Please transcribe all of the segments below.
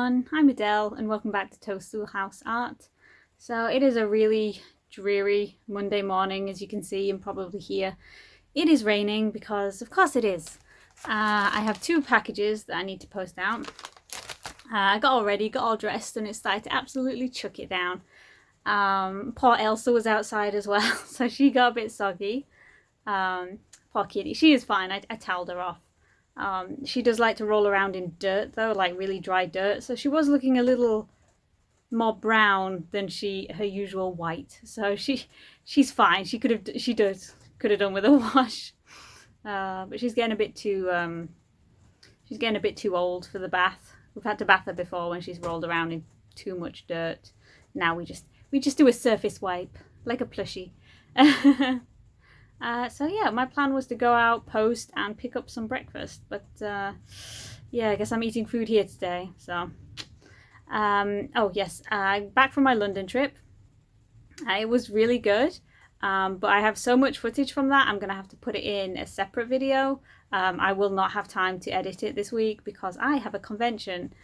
everyone, I'm Adele and welcome back to Toadstool House Art. So it is a really dreary Monday morning, as you can see and probably hear. It is raining because of course it is. I have two packages that I need to post out. I got all ready, got all dressed, and it started to absolutely chuck it down. Poor Elsa was outside as well, so she got a bit soggy. Poor kitty, she is fine, I toweled her off. She does like to roll around in dirt though, like really dry dirt, so she was looking a little more brown than her usual white. So she's fine. She could have done with a wash, but she's getting a bit too old for the bath. We've had to bath her before when she's rolled around in too much dirt. Now we just do a surface wipe like a plushie. So yeah, my plan was to go out, post, and pick up some breakfast. But yeah, I guess I'm eating food here today. So, oh yes, back from my London trip. It was really good, but I have so much footage from that. I'm gonna have to put it in a separate video. I will not have time to edit it this week because I have a convention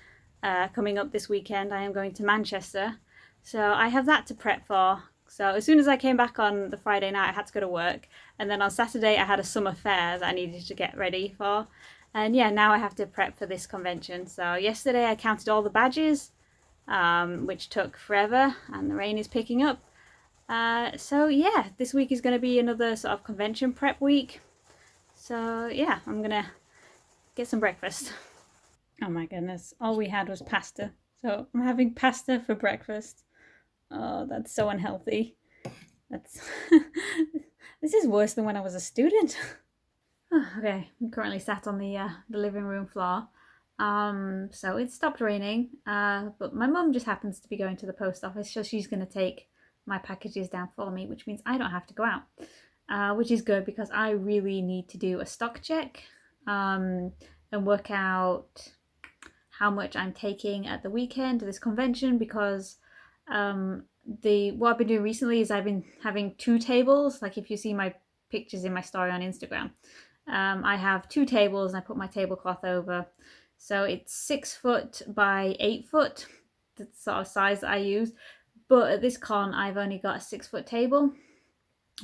coming up this weekend. I am going to Manchester, so I have that to prep for. So as soon as I came back on the Friday night, I had to go to work. And then on Saturday, I had a summer fair that I needed to get ready for. And yeah, now I have to prep for this convention. So yesterday I counted all the badges, which took forever, and the rain is picking up. So yeah, this week is going to be another sort of convention prep week. So yeah, I'm going to get some breakfast. Oh my goodness, all we had was pasta. So I'm having pasta for breakfast. Oh, that's so unhealthy. That's this is worse than when I was a student. Oh, okay, I'm currently sat on the living room floor. So it stopped raining. But my mum just happens to be going to the post office, so she's going to take my packages down for me, which means I don't have to go out, which is good because I really need to do a stock check and work out how much I'm taking at the weekend to this convention because. What I've been doing recently is I've been having two tables. Like if you see my pictures in my story on Instagram, I have two tables and I put my tablecloth over. So it's 6 foot by 8 foot, the sort of size that I use. But at this con, I've only got a 6 foot table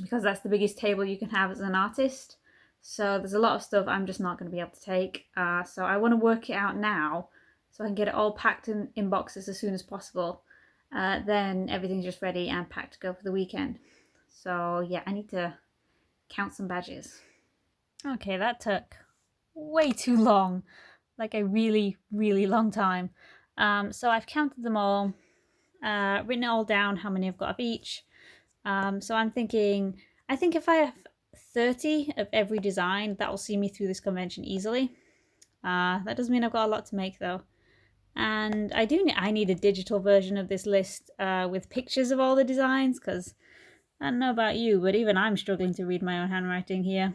because that's the biggest table you can have as an artist. So there's a lot of stuff I'm just not going to be able to take. So I want to work it out now so I can get it all packed in boxes as soon as possible. Then everything's just ready and packed to go for the weekend. So yeah, I need to count some badges. Okay, that took way too long, like a really, really long time. So I've counted them all, written it all down, how many I've got of each. So I'm thinking, I think if I have 30 of every design, that will see me through this convention easily. That doesn't mean I've got a lot to make though. And I need a digital version of this list with pictures of all the designs because I don't know about you, but even I'm struggling to read my own handwriting here.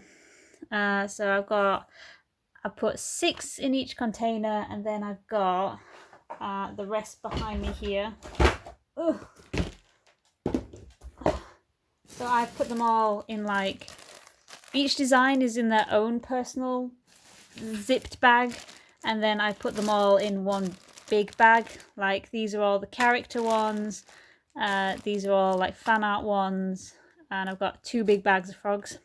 So I put 6 in each container, and then I've got the rest behind me here. Ugh. So I've put them all in each design is in their own personal zipped bag, and then I put them all in one big bag. Like these are all the character ones, these are all like fan art ones, and I've got 2 big bags of frogs.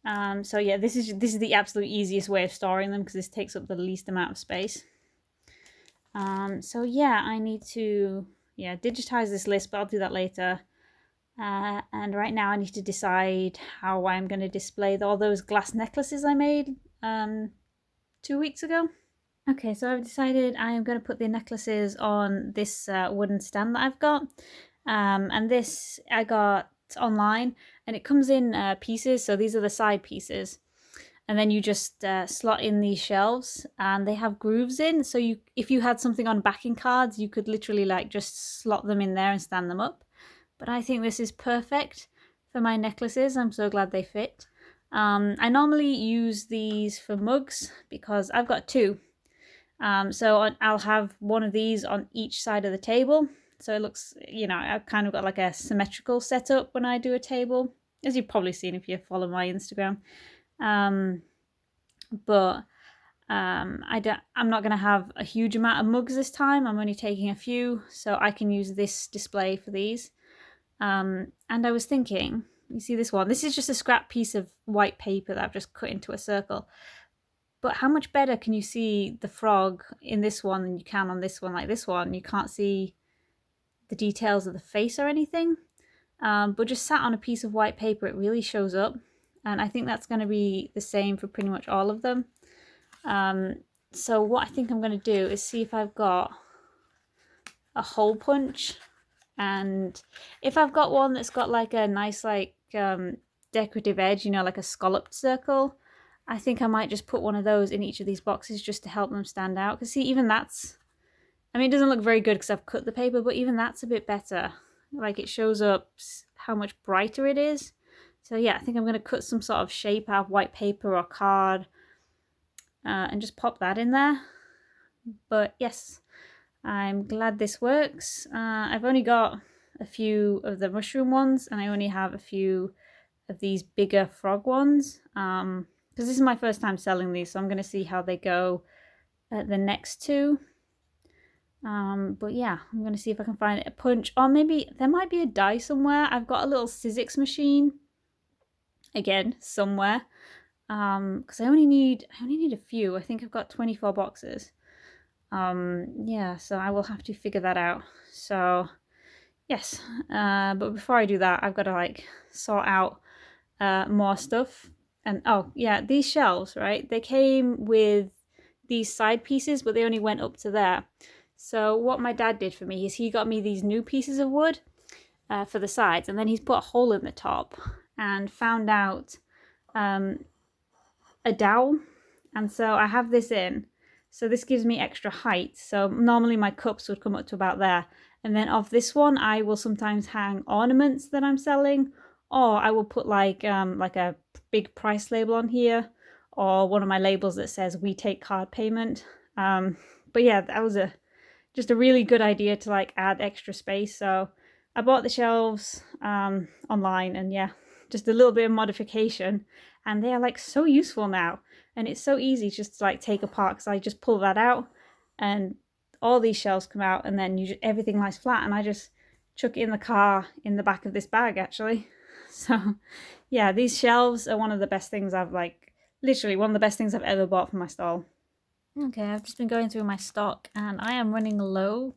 So yeah, this is the absolute easiest way of storing them because this takes up the least amount of space. So yeah, I need to digitize this list, but I'll do that later. And right now I need to decide how I'm going to display all those glass necklaces I made 2 weeks ago. Okay, so I've decided I am going to put the necklaces on this wooden stand that I've got. And this I got online, and it comes in pieces. So these are the side pieces. And then you just slot in these shelves, and they have grooves in. So if you had something on backing cards, you could literally just slot them in there and stand them up. But I think this is perfect for my necklaces. I'm so glad they fit. I normally use these for mugs because I've got 2. So I'll have one of these on each side of the table. So it looks, I've kind of got like a symmetrical setup when I do a table, as you've probably seen if you follow my Instagram. But I'm not going to have a huge amount of mugs this time. I'm only taking a few, so I can use this display for these. And I was thinking, you see this one? This is just a scrap piece of white paper that I've just cut into a circle. But how much better can you see the frog in this one than you can on this one? Like this one, you can't see the details of the face or anything. But just sat on a piece of white paper, it really shows up. And I think that's going to be the same for pretty much all of them. So what I think I'm going to do is see if I've got a hole punch, and if I've got one that's got like a nice like decorative edge, you know, like a scalloped circle, I think I might just put one of those in each of these boxes just to help them stand out. Because see, even that's, I mean, it doesn't look very good because I've cut the paper, but even that's a bit better. Like it shows up how much brighter it is. So yeah, I think I'm going to cut some sort of shape out of white paper or card and just pop that in there. But yes, I'm glad this works. I've only got a few of the mushroom ones, and I only have a few of these bigger frog ones. Because this is my first time selling these, so I'm going to see how they go at the next two. But yeah, I'm going to see if I can find a punch, or maybe there might be a die somewhere. I've got a little Sizzix machine, again, somewhere. Because I only need a few. I think I've got 24 boxes. Yeah, so I will have to figure that out. So yes, but before I do that, I've got to like sort out more stuff. And oh yeah, these shelves, right, they came with these side pieces, but they only went up to there. So what my dad did for me is he got me these new pieces of wood for the sides, and then he's put a hole in the top and found out a dowel, and so I have this in. So this gives me extra height. So normally my cups would come up to about there. And then off this one, I will sometimes hang ornaments that I'm selling, or I will put like a big price label on here, or one of my labels that says "We take card payment." But yeah, that was just a really good idea to like add extra space. So I bought the shelves online, and yeah, just a little bit of modification, and they are like so useful now. And it's so easy just to like take apart, because I just pull that out and all these shelves come out, and then everything lies flat, and I just chuck it in the car in the back of this bag actually. So yeah, these shelves are one of the best things I've literally one of the best things I've ever bought for my stall. Okay, I've just been going through my stock and I am running low.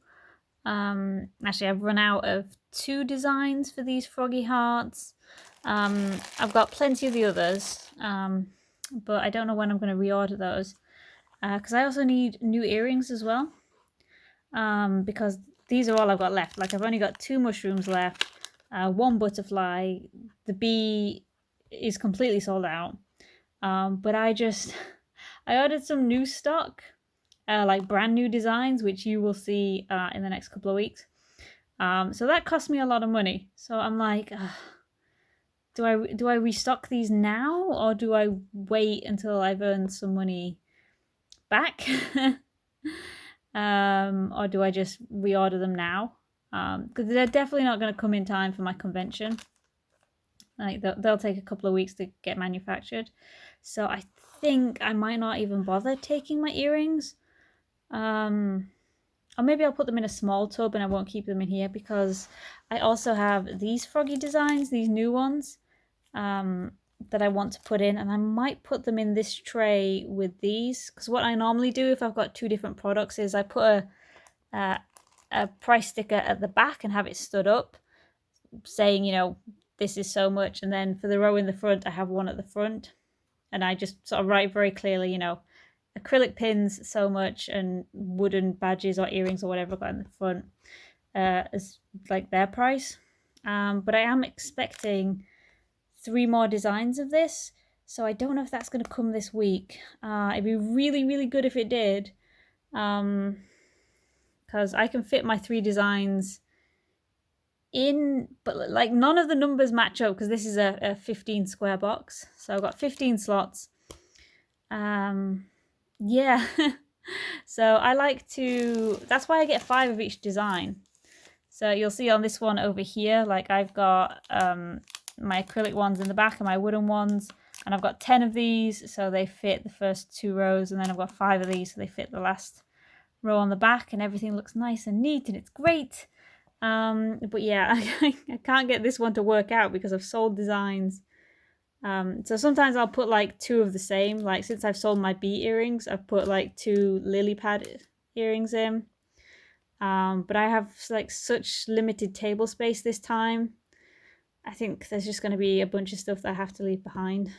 Actually, I've run out of 2 designs for these froggy hearts. I've got plenty of the others, but I don't know when I'm going to reorder those, because I also need new earrings as well, because these are all I've got left. Like I've only got 2 mushrooms left, 1 butterfly, the bee is completely sold out, but I ordered some new stock, like brand new designs, which you will see in the next couple of weeks. So that cost me a lot of money. So I'm like, do I restock these now, or do I wait until I've earned some money back? Or do I just reorder them now? Because they're definitely not going to come in time for my convention. Like they'll take a couple of weeks to get manufactured. So I think I might not even bother taking my earrings. Or maybe I'll put them in a small tub and I won't keep them in here, because I also have these froggy designs, these new ones, that I want to put in, and I might put them in this tray with these, because what I normally do if I've got 2 different products is I put a price sticker at the back and have it stood up saying, you know, this is so much, and then for the row in the front I have one at the front, and I just sort of write very clearly, you know, acrylic pins so much, and wooden badges or earrings or whatever I've got in the front as like their price. But I am expecting 3 more designs of this, so I don't know if that's going to come this week. It'd be really, really good if it did, because I can fit my 3 designs in, but like none of the numbers match up, because this is a 15 square box, so I've got 15 slots. Yeah. So I like to, that's why I get 5 of each design. So you'll see on this one over here, like I've got my acrylic ones in the back and my wooden ones. And I've got 10 of these, so they fit the first 2 rows, and then I've got 5 of these, so they fit the last row on the back, and everything looks nice and neat, and it's great. But yeah, I can't get this one to work out because I've sold designs. So sometimes I'll put like 2 of the same. Like since I've sold my bee earrings, I've put like 2 lily pad earrings in. But I have like such limited table space this time. I think there's just going to be a bunch of stuff that I have to leave behind.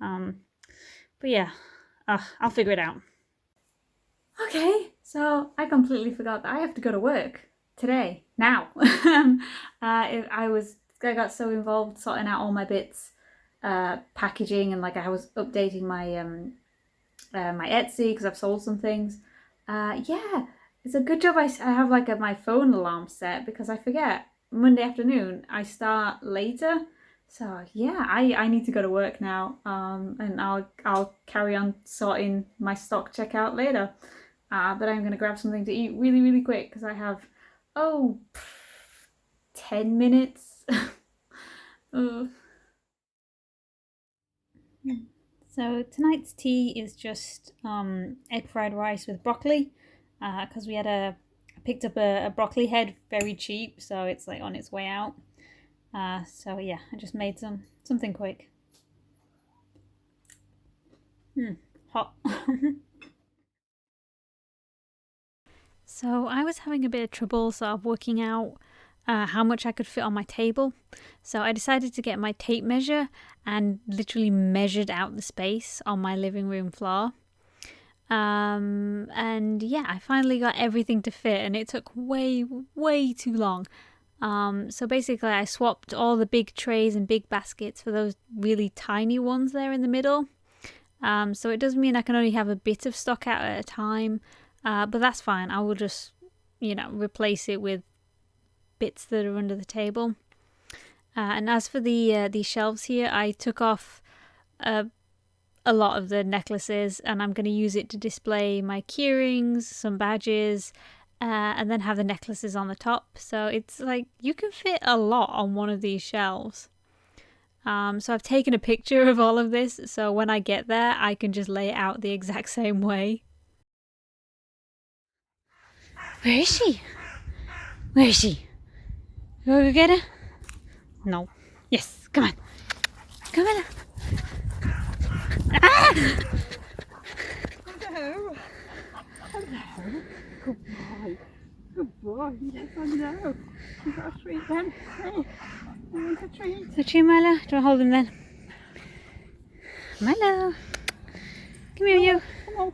But yeah, I'll figure it out. Okay, so I completely forgot that I have to go to work today, now. I got so involved sorting out all my bits, packaging, and like I was updating my my Etsy because I've sold some things. Yeah, it's a good job I have like my phone alarm set because I forget Monday afternoon I start later. So yeah, I need to go to work now. And I'll carry on sorting my stock checkout later. But I'm gonna grab something to eat really, really quick because I have 10 minutes. So tonight's tea is just egg fried rice with broccoli because I picked up a broccoli head very cheap, so it's like on its way out. So yeah, I just made something quick. Hot. So I was having a bit of trouble sort of working out how much I could fit on my table. So I decided to get my tape measure and literally measured out the space on my living room floor. And yeah, I finally got everything to fit, and it took way, way too long. So basically I swapped all the big trays and big baskets for those really tiny ones there in the middle. So it does mean I can only have a bit of stock out at a time, but that's fine. I will just, replace it with bits that are under the table. And as for these shelves here, I took off a lot of the necklaces, and I'm going to use it to display my keyrings, some badges, and then have the necklaces on the top. So it's like you can fit a lot on one of these shelves. So I've taken a picture of all of this, so when I get there, I can just lay it out the exact same way. Where is she? Where is she? You want to go get her? No. Yes, come on. Come on. Ah! Hello. Hello. Good boy. Good boy. Yes, I know. You got a treat then? Hey, you want a treat? Is that you, Milo? Do I hold him then? Milo. Come here, you. Come on.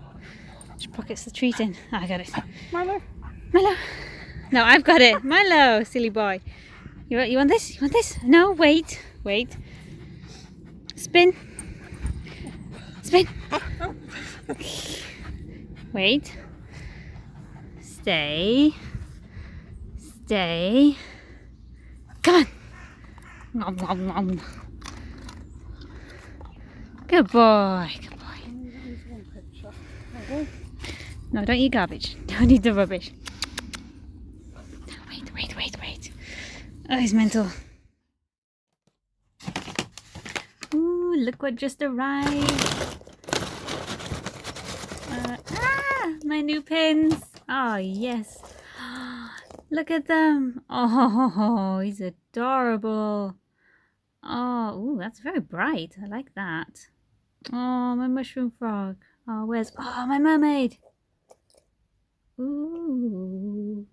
She pockets the treat in. Oh, I got it. Milo. Milo. No, I've got it. Milo, silly boy. You want this? You want this? No, wait. Wait. Spin. Spin. Wait. Stay. Stay. Come on. Nom, nom, nom. Good boy. Good boy. No, don't eat garbage. Don't eat the rubbish. Wait. Oh, he's mental. Ooh, look what just arrived. My new pins. Oh, yes. Look at them. Oh, he's adorable. Oh, ooh, that's very bright. I like that. Oh, my mushroom frog. Oh, oh, my mermaid. Ooh.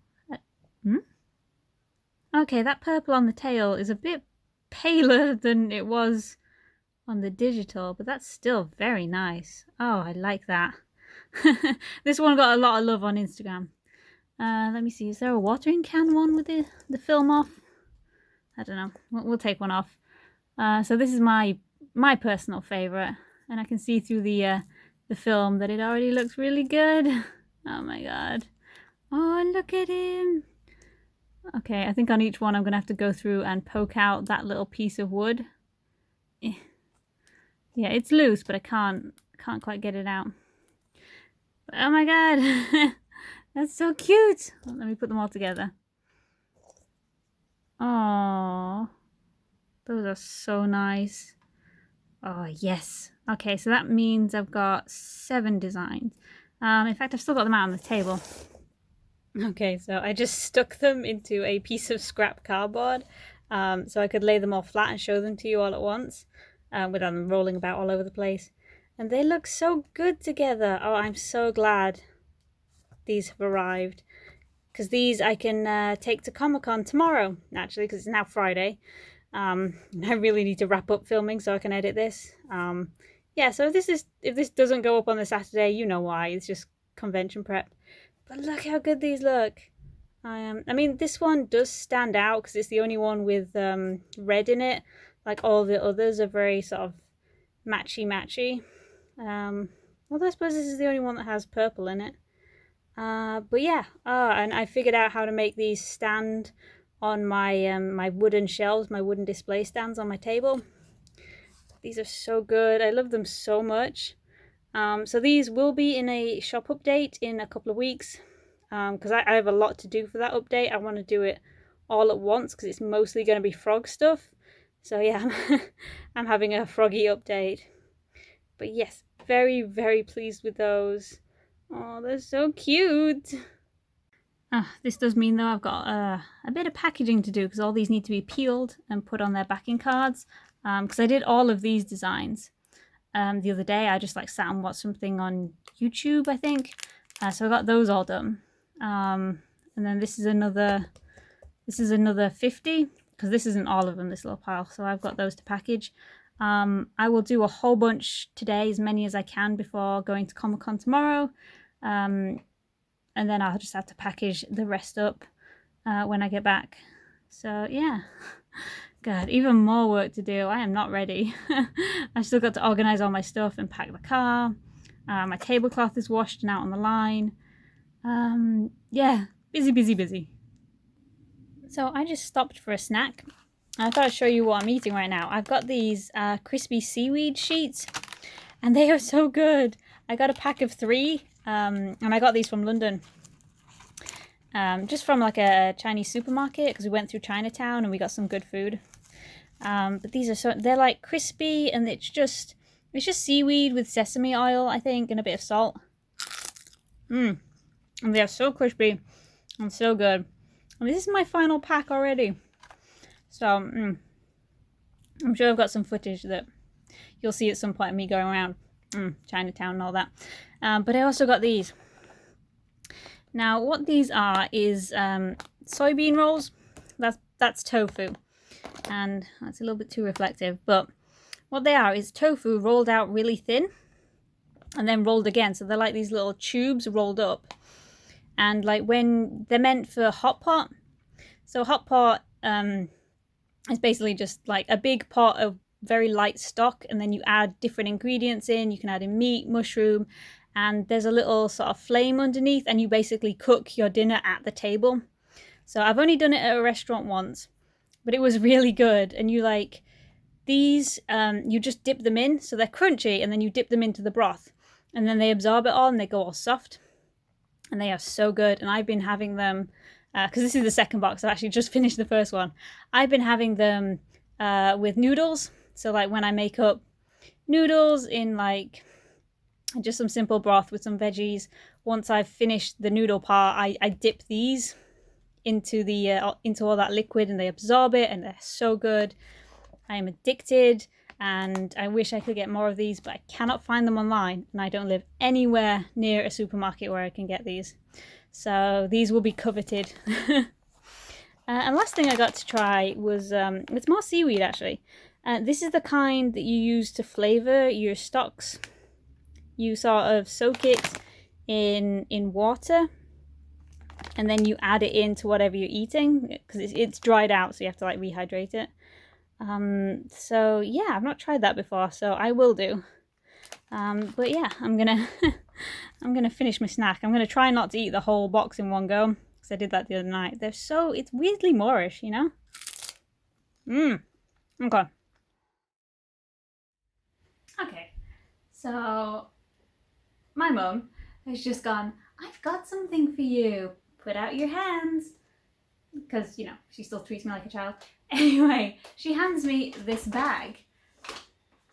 Okay, that purple on the tail is a bit paler than it was on the digital, but that's still very nice. Oh, I like that. This one got a lot of love on Instagram. Let me see, is there a watering can one with the film off? I don't know. We'll take one off. So this is my personal favourite, and I can see through the film that it already looks really good. Oh my god. Oh, look at him. Okay, I think on each one I'm going to have to go through and poke out that little piece of wood. Yeah, it's loose, but I can't quite get it out. But, oh my god, that's so cute. Let me put them all together. Oh, those are so nice. Oh, yes. Okay, so that means I've got 7 designs. In fact, I've still got them out on the table. Okay, so I just stuck them into a piece of scrap cardboard so I could lay them all flat and show them to you all at once without them rolling about all over the place. And they look so good together. Oh, I'm so glad these have arrived. Because these I can take to Comic-Con tomorrow, actually, because it's now Friday. I really need to wrap up filming so I can edit this. Yeah, so if this doesn't go up on the Saturday, you know why. It's just convention prep. But look how good these look. I mean, this one does stand out because it's the only one with red in it. Like all the others are very sort of matchy. Although I suppose this is the only one that has purple in it. But yeah, and I figured out how to make these stand on my my wooden shelves, my wooden display stands on my table. These are so good. I love them so much. So these will be in a shop update in a couple of weeks because I have a lot to do for that update. I want to do it all at once because it's mostly going to be frog stuff. So yeah, I'm having a froggy update. But yes, very, very pleased with those. Oh, they're so cute. This does mean though I've got a bit of packaging to do because all these need to be peeled and put on their backing cards because I did all of these designs the other day. I just like sat and watched something on YouTube, I think. So I got those all done. And then this is another 50 because this isn't all of them, this little pile. So I've got those to package. I will do a whole bunch today, as many as I can before going to Comic-Con tomorrow. And then I'll just have to package the rest up when I get back. So yeah, God, even more work to do. I am not ready. I've still got to organise all my stuff and pack the car. My tablecloth is washed and out on the line. Yeah, busy. So I just stopped for a snack. I thought I'd show you what I'm eating right now. I've got these crispy seaweed sheets and they are so good. I got a pack of 3 and I got these from London. Just from like a Chinese supermarket because we went through Chinatown and we got some good food. But these are they're like crispy and it's just seaweed with sesame oil, I think, and a bit of salt. And they are so crispy and so good. And this is my final pack already. So I'm sure I've got some footage that you'll see at some point of me going around Chinatown and all that. But I also got these. Now what these are is soybean rolls. That's tofu. And that's a little bit too reflective. But what they are is tofu rolled out really thin and then rolled again. So they're like these little tubes rolled up. And like when they're meant for hot pot. So hot pot it's basically just like a big pot of very light stock and then you add different ingredients in. You can add in meat, mushroom, and there's a little sort of flame underneath and you basically cook your dinner at the table. So I've only done it at a restaurant once, but it was really good. And you like these, you just dip them in. So they're crunchy and then you dip them into the broth and then they absorb it all and they go all soft. And they are so good. And I've been having them because this is the second box. I've actually just finished the first one. I've been having them with noodles. So like when I make up noodles in like just some simple broth with some veggies, once I've finished the noodle part, I dip these into into all that liquid and they absorb it and they're so good. I am addicted and I wish I could get more of these, but I cannot find them online and I don't live anywhere near a supermarket where I can get these. So these will be coveted. And last thing I got to try was, it's more seaweed actually. This is the kind that you use to flavour your stocks. You sort of soak it in water and then you add it into whatever you're eating because it's dried out, so you have to like rehydrate it. So yeah, I've not tried that before, so I will do. But yeah, I'm gonna finish my snack. I'm gonna try not to eat the whole box in one go because I did that the other night. It's weirdly Moorish, you know. Okay. So my mum has just gone, I've got something for you. Put out your hands. Because, you know, she still treats me like a child. Anyway, she hands me this bag.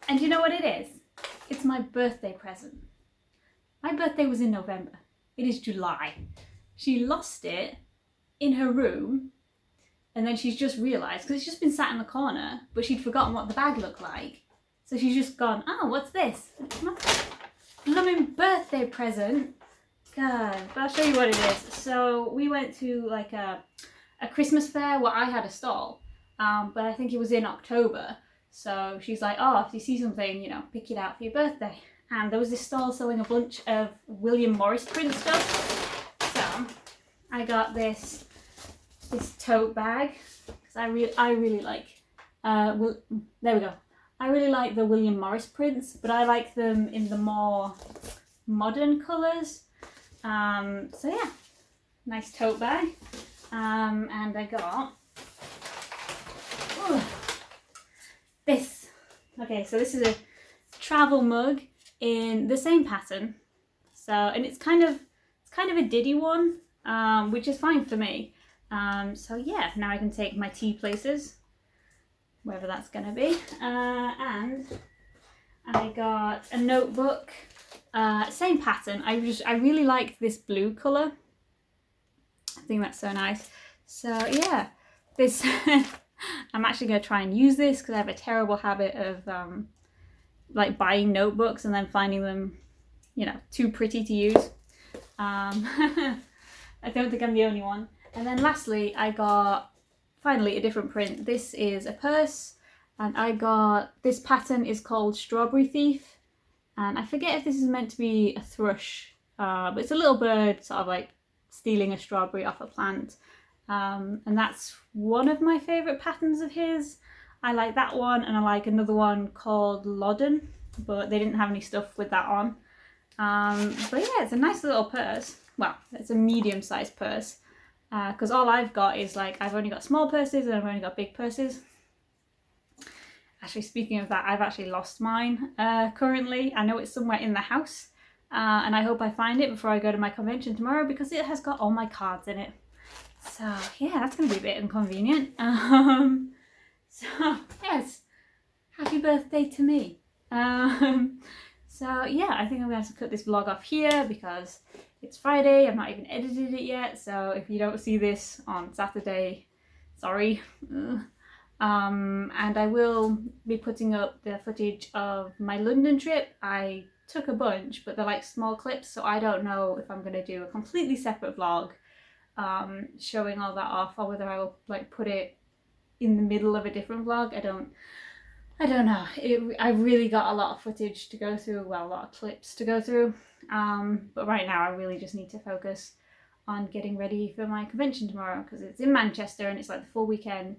And you know what it is? It's my birthday present. My birthday was in November. It is July. She lost it in her room, and then she's just realised, because it's just been sat in the corner, but she'd forgotten what the bag looked like. So she's just gone, oh, what's this? My blooming birthday present. God, but I'll show you what it is. So we went to like a Christmas fair where I had a stall, but I think it was in October. So she's like, oh, if you see something, you know, pick it out for your birthday. And there was this stall selling a bunch of William Morris print stuff. So I got this tote bag because I really like. There we go. I really like the William Morris prints, but I like them in the more modern colours. So yeah, nice tote bag. And I got this. Okay, so this is a travel mug in the same pattern. So, and it's kind of a diddy one, which is fine for me. So yeah, now I can take my tea places, wherever that's gonna be. And I got a notebook, same pattern. I really like this blue colour. I think that's so nice. So yeah, this I'm actually gonna try and use this because I have a terrible habit of like buying notebooks and then finding them, you know, too pretty to use. I don't think I'm the only one. And then lastly, I got finally a different print. This is a purse, and I got, this pattern is called Strawberry Thief, and I forget if this is meant to be a thrush, but it's a little bird sort of like stealing a strawberry off a plant, and that's one of my favourite patterns of his. I like that one, and I like another one called Loddon, but they didn't have any stuff with that on. But yeah, it's a nice little purse. Well, it's a medium-sized purse, because all I've got is like, I've only got small purses and I've only got big purses. Actually, speaking of that, I've actually lost mine currently. I know it's somewhere in the house, and I hope I find it before I go to my convention tomorrow, because it has got all my cards in it. So yeah, that's going to be a bit inconvenient. So yes, happy birthday to me. So yeah, I think I'm going to have to cut this vlog off here because it's Friday. I've not even edited it yet, so if you don't see this on Saturday, sorry. And I will be putting up the footage of my London trip. I took a bunch, but they're like small clips, so I don't know if I'm going to do a completely separate vlog showing all that off, or whether I'll like put it in the middle of a different vlog. I don't know. I really got a lot of footage to go through, well, a lot of clips to go through, but right now I really just need to focus on getting ready for my convention tomorrow, because it's in Manchester and it's like the full weekend,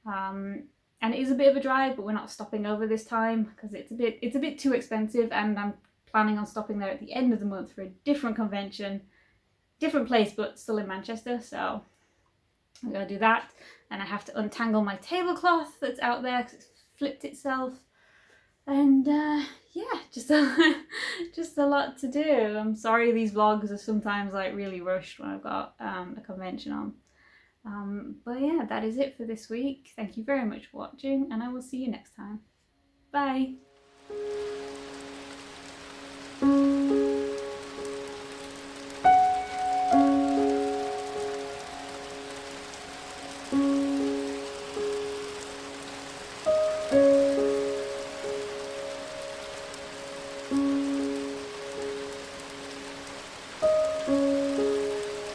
and it is a bit of a drive, but we're not stopping over this time because it's a bit too expensive, and I'm planning on stopping there at the end of the month for a different convention, different place, but still in Manchester. So I'm gonna do that, and I have to untangle my tablecloth that's out there because it's flipped itself, and yeah, just a lot to do. I'm sorry these vlogs are sometimes like really rushed when I've got a convention on, but yeah, that is it for this week. Thank you very much for watching, and I will see you next time. Bye.